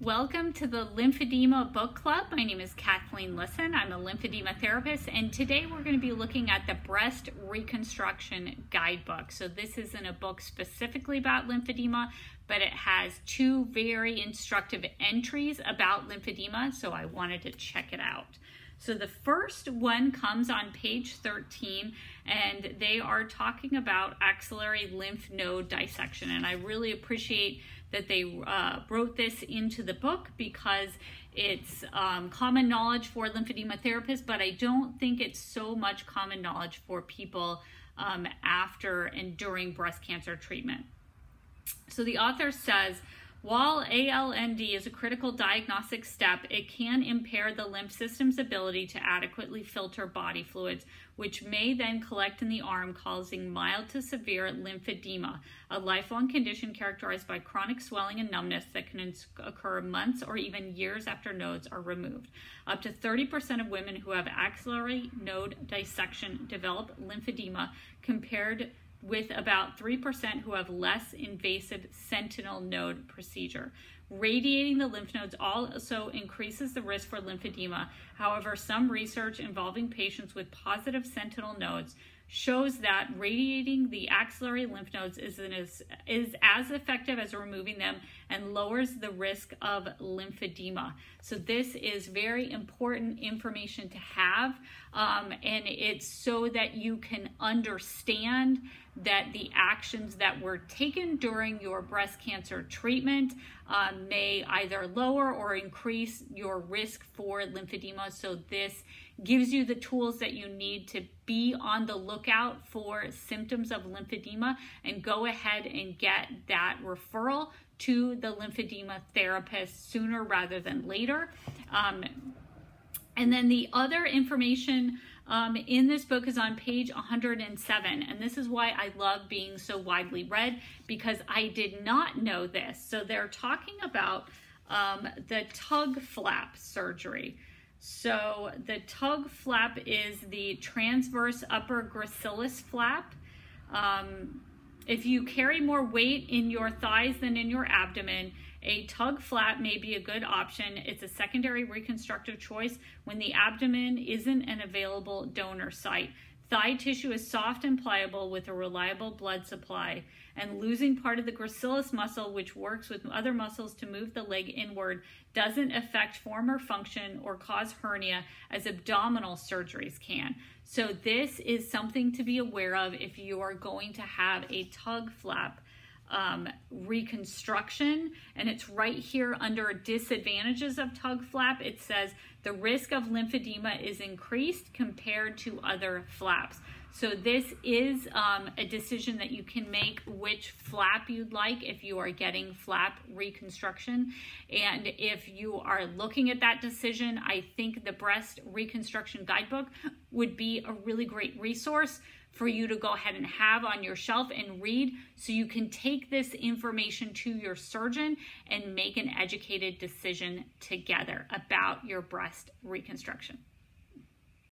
Welcome to the Lymphedema Book Club. My name is Kathleen Lisson. I'm a lymphedema therapist, and today we're going to be looking at the Breast Reconstruction Guidebook. So this isn't a book specifically about lymphedema, but it has two very instructive entries about lymphedema, so I wanted to check it out. So the first one comes on page 13, and they are talking about axillary lymph node dissection. And I really appreciate that they wrote this into the book because it's common knowledge for lymphedema therapists, but I don't think it's so much common knowledge for people after and during breast cancer treatment. So the author says, while ALND is a critical diagnostic step, it can impair the lymph system's ability to adequately filter body fluids, which may then collect in the arm, causing mild to severe lymphedema, a lifelong condition characterized by chronic swelling and numbness that can occur months or even years after nodes are removed. Up to 30% of women who have axillary node dissection develop lymphedema, compared with about 3% who have less invasive sentinel node procedure. Radiating the lymph nodes also increases the risk for lymphedema. However, some research involving patients with positive sentinel nodes shows that radiating the axillary lymph nodes is as effective as removing them and lowers the risk of lymphedema. So this is very important information to have, and it's so that you can understand that the actions that were taken during your breast cancer treatment may either lower or increase your risk for lymphedema. So this gives you the tools that you need to be on the lookout for symptoms of lymphedema and go ahead and get that referral to the lymphedema therapist sooner rather than later. And then the other information in this book is on page 107, and this is why I love being so widely read, because I did not know this. So they're talking about the tug flap surgery. So the tug flap is the transverse upper gracilis flap. If you carry more weight in your thighs than in your abdomen, a tug flap may be a good option. It's a secondary reconstructive choice when the abdomen isn't an available donor site. Thigh tissue is soft and pliable with a reliable blood supply, and losing part of the gracilis muscle, which works with other muscles to move the leg inward, doesn't affect form or function or cause hernia as abdominal surgeries can. So this is something to be aware of if you are going to have a tug flap reconstruction, and it's right here under disadvantages of tug flap. It says the risk of lymphedema is increased compared to other flaps. So this is a decision that you can make which flap you'd like if you are getting flap reconstruction. And if you are looking at that decision, I think the Breast Reconstruction Guidebook would be a really great resource for you to go ahead and have on your shelf and read, so you can take this information to your surgeon and make an educated decision together about your breast reconstruction.